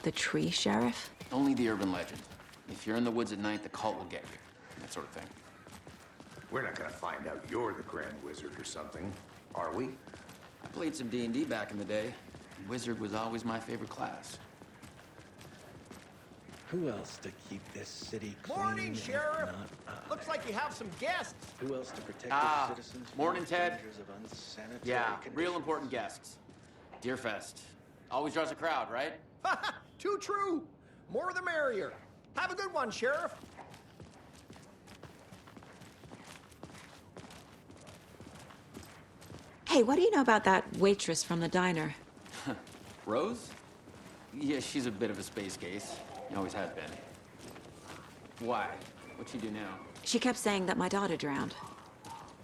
the tree, Sheriff? Only the urban legend. If you're in the woods at night, the cult will get you. That sort of thing. We're not gonna find out you're the Grand Wizard or something, are we? I played some D&D back in the day. Wizard was always my favorite class. Who else to keep this city clean? Morning, if Sheriff. not I? Looks like you have some guests. Who else to protect Ah, the citizens from morning, the Ted. dangers of unsanitary Yeah, conditions? real important guests. Deerfest. Always draws a crowd, right? Too true. More the merrier. Have a good one, Sheriff. Hey, what do you know about that waitress from the diner? Rose? Yeah, she's a bit of a space case. Always has been. Why? What'd she do now? She kept saying that my daughter drowned.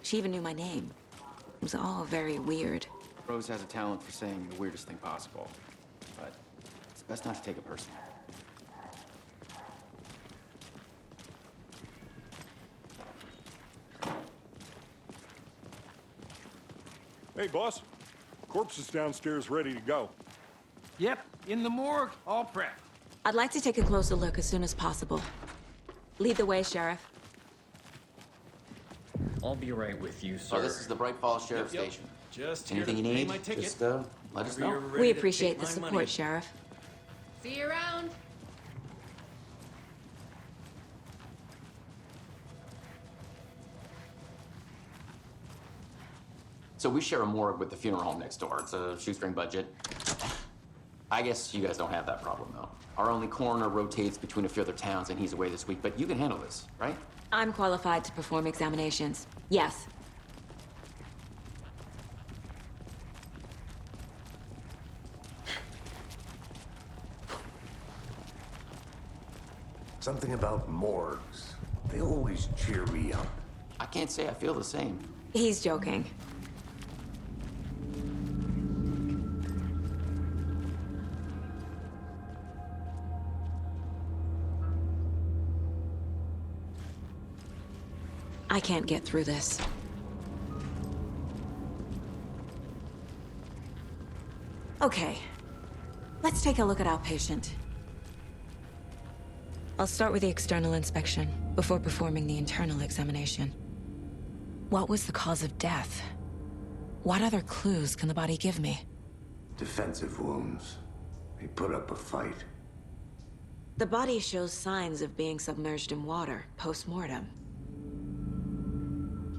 She even knew my name. It was all very weird. Rose has a talent for saying the weirdest thing possible. But it's best not to take it personally. Hey, boss. Corpse is downstairs ready to go. Yep, in the morgue, all prepped. I'd like to take a closer look as soon as possible. Lead the way, Sheriff. I'll be right with you, sir. So this is the Bright Falls Sheriff Yep. Station. Just Anything you here to pay need, my ticket. just let us Whenever know. you're ready We to appreciate take the my support, money. Sheriff. See you around. So we share a morgue with the funeral home next door. It's a shoestring budget. I guess you guys don't have that problem, though. Our only coroner rotates between a few other towns, and he's away this week. But you can handle this, right? I'm qualified to perform examinations. Yes. Something about morgues. They always cheer me up. I can't say I feel the same. He's joking. I can't get through this. Okay. Let's take a look at our patient. I'll start with the external inspection before performing the internal examination. What was the cause of death? What other clues can the body give me? Defensive wounds. He put up a fight. The body shows signs of being submerged in water post-mortem.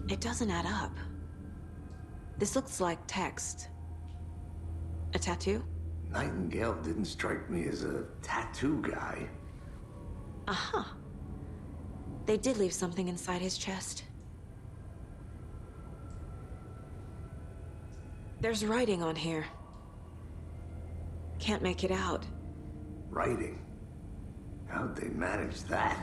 It doesn't add up. This looks like text. A tattoo? Nightingale didn't strike me as a tattoo guy. Uh-huh. They did leave something inside his chest. There's writing on here. Can't make it out. Writing. How'd they manage that?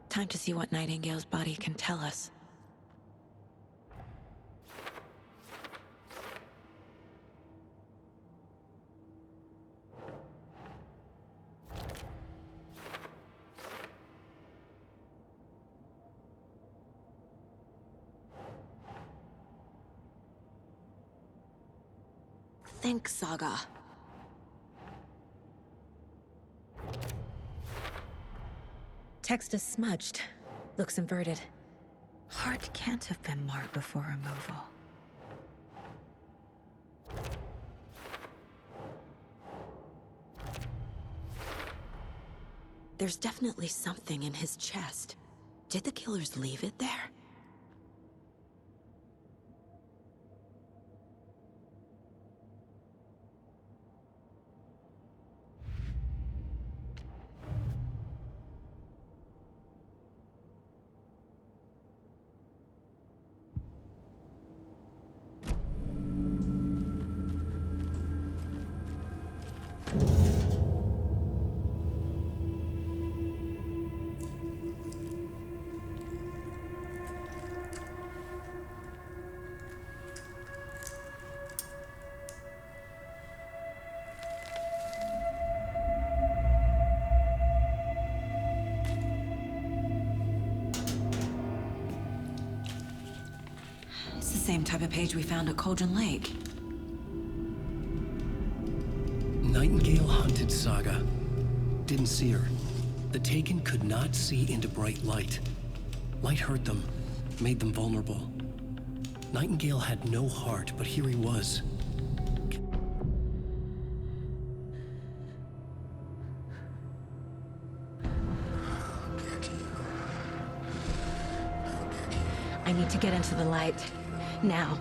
Time to see what Nightingale's body can tell us. Think, Saga. Text is smudged. Looks inverted. Heart can't have been marked before removal. There's definitely something in his chest. Did the killers leave it there? same type of page we found at Cauldron Lake. Nightingale hunted Saga. Didn't see her. The Taken could not see into bright light. Light hurt them, made them vulnerable. Nightingale had no heart, but here he was. I need to get into the light. Now.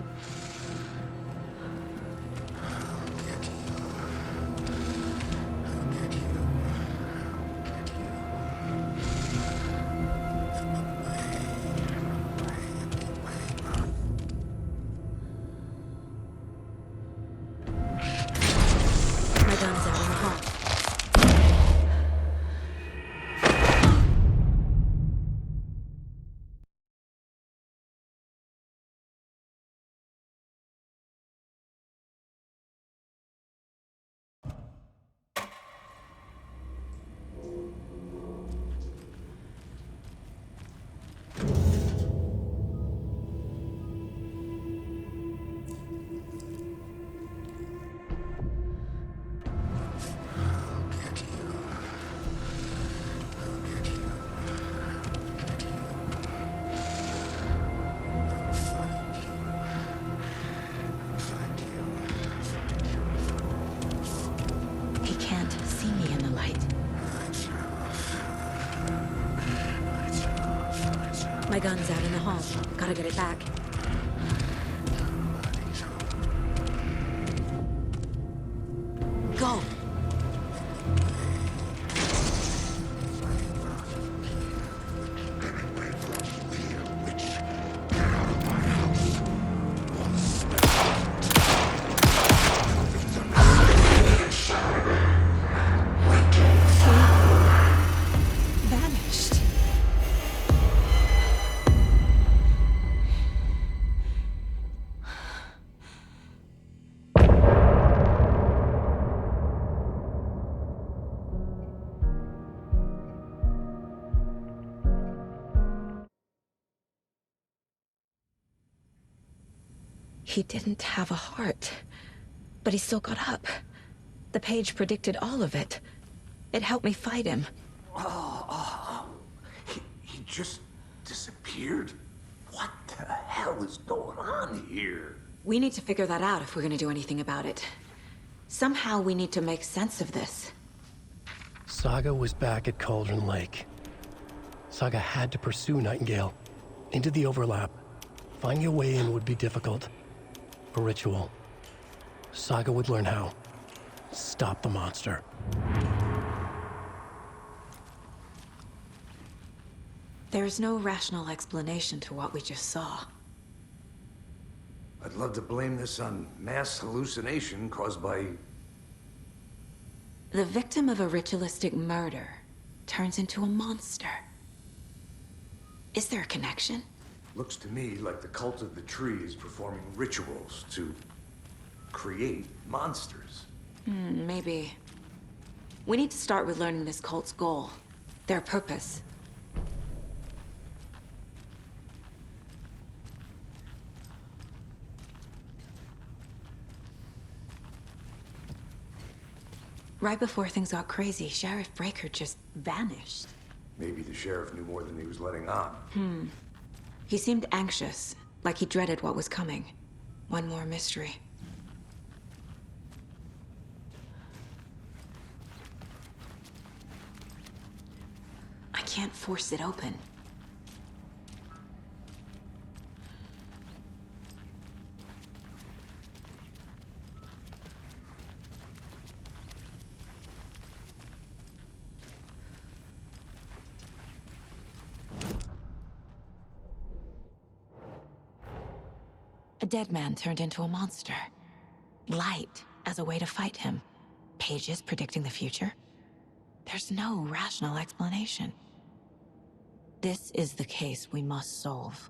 My gun's out in the hall. He can't see me in the light. My gun's out in the hall. Gotta get it back. Go! Vanished. He didn't have a heart, but he still got up. The page predicted all of it. It helped me fight him. He just disappeared? What the hell is going on here? We need to figure that out if we're gonna do anything about it. Somehow we need to make sense of this. Saga was back at Cauldron Lake. Saga had to pursue Nightingale. Into the overlap. Finding a way in would be difficult. A ritual. Saga would learn how. Stop the monster. There's no rational explanation to what we just saw. I'd love to blame this on mass hallucination caused by... The victim of a ritualistic murder turns into a monster. Is there a connection? Looks to me like the cult of the tree is performing rituals to create monsters. Maybe. We need to start with learning this cult's goal. Their purpose. Right before things got crazy, Sheriff Breaker just vanished. Maybe the sheriff knew more than he was letting on. He seemed anxious, like he dreaded what was coming. One more mystery. I can't force it open. A dead man turned into a monster. Light as a way to fight him. Pages predicting the future. There's no rational explanation. This is the case we must solve.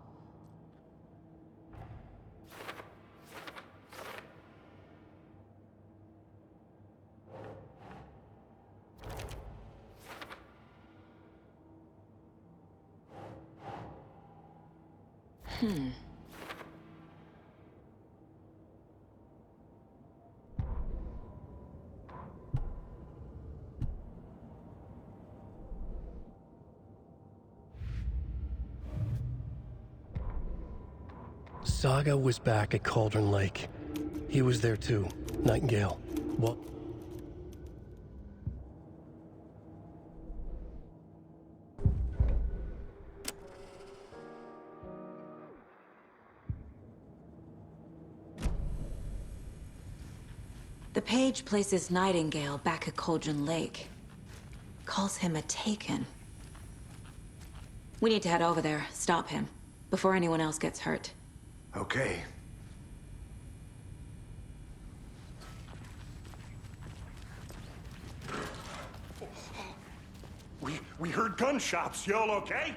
Saga was back at Cauldron Lake. He was there too, Nightingale. Well, The page places Nightingale back at Cauldron Lake. Calls him a Taken. We need to head over there, stop him, before anyone else gets hurt. Okay. We heard gunshots. Y'all okay?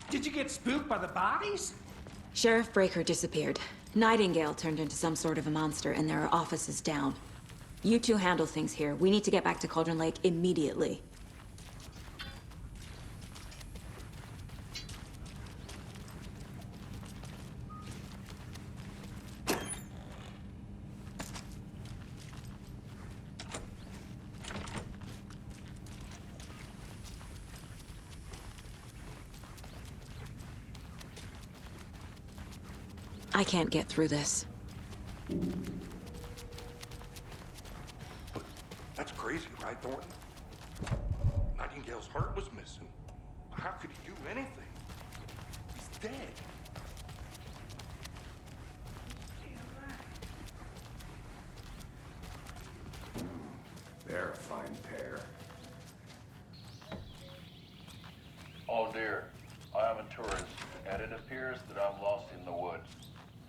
Did you get spooked by the bodies? Sheriff Breaker disappeared. Nightingale turned into some sort of a monster, and there are offices down. You two handle things here. We need to get back to Cauldron Lake immediately. I can't get through this. That's crazy, right, Thornton? Nightingale's heart was missing. How could he do anything? He's dead. They're a fine pair. Oh dear, I am a tourist, and it appears that I'm lost in the woods.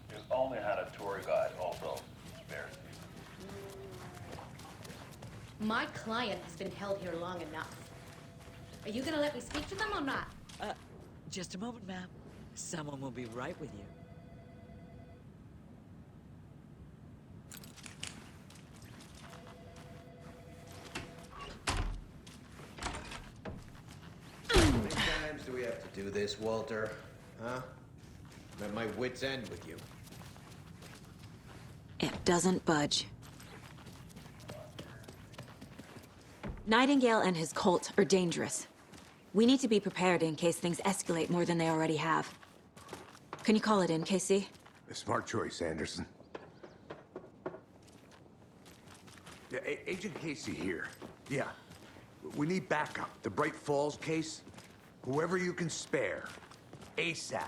If only had a tour guide also spares me. My client has been held here long enough. Are you gonna let me speak to them or not? Just a moment, ma'am. Someone will be right with you. How many times do we have to do this, Walter? Huh? I'm at my wit's end with you. It doesn't budge. Nightingale and his cult are dangerous. We need to be prepared in case things escalate more than they already have. Can you call it in, Casey? A smart choice, Anderson. Yeah, Agent Casey here. Yeah. We need backup. The Bright Falls case. Whoever you can spare. ASAP.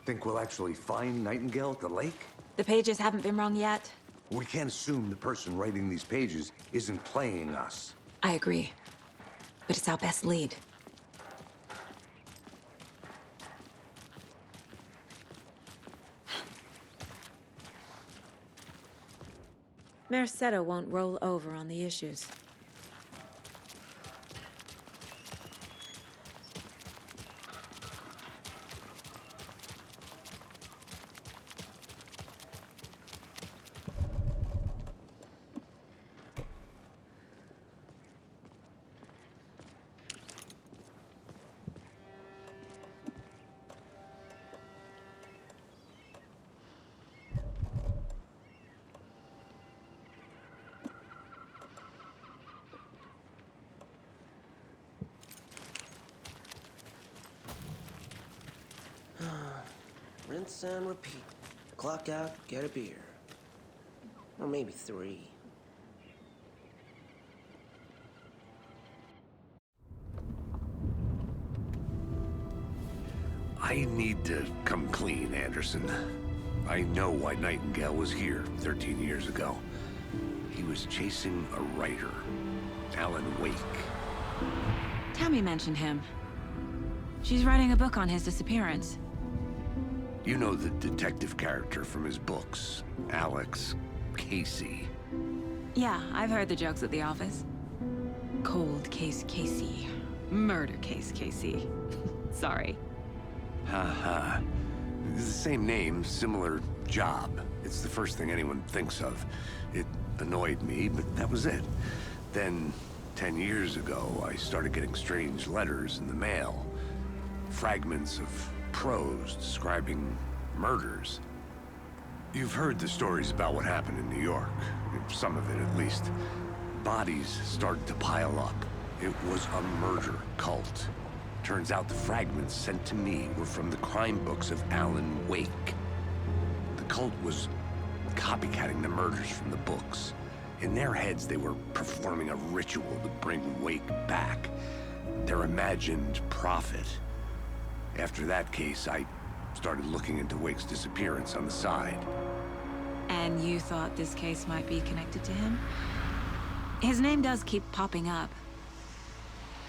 Think we'll actually find Nightingale at the lake? The pages haven't been wrong yet. We can't assume the person writing these pages isn't playing us. I agree. But it's our best lead. Mercado won't roll over on the issues. Rinse and repeat. Clock out, get a beer. Or maybe 3. I need to come clean, Anderson. I know why Nightingale was here 13 years ago. He was chasing a writer, Alan Wake. Tammy mentioned him. She's writing a book on his disappearance. You know the detective character from his books, Alex Casey. Yeah, I've heard the jokes at the office. Cold case Casey. Murder case Casey. Sorry. Ha. It's the same name, similar job. It's the first thing anyone thinks of. It annoyed me, but that was it. Then, 10 years ago, I started getting strange letters in the mail. Fragments of prose describing murders. You've heard the stories about what happened in New York. Some of it, at least. Bodies started to pile up. It was a murder cult. Turns out the fragments sent to me were from the crime books of Alan Wake. The cult was copycatting the murders from the books. In their heads, they were performing a ritual to bring Wake back. Their imagined prophet. After that case, I started looking into Wake's disappearance on the side. And you thought this case might be connected to him? His name does keep popping up.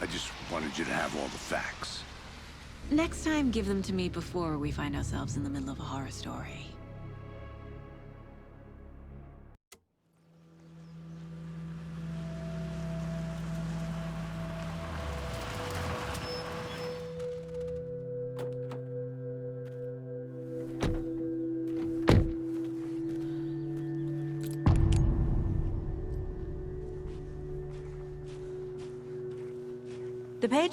I just wanted you to have all the facts. Next time, give them to me before we find ourselves in the middle of a horror story. The page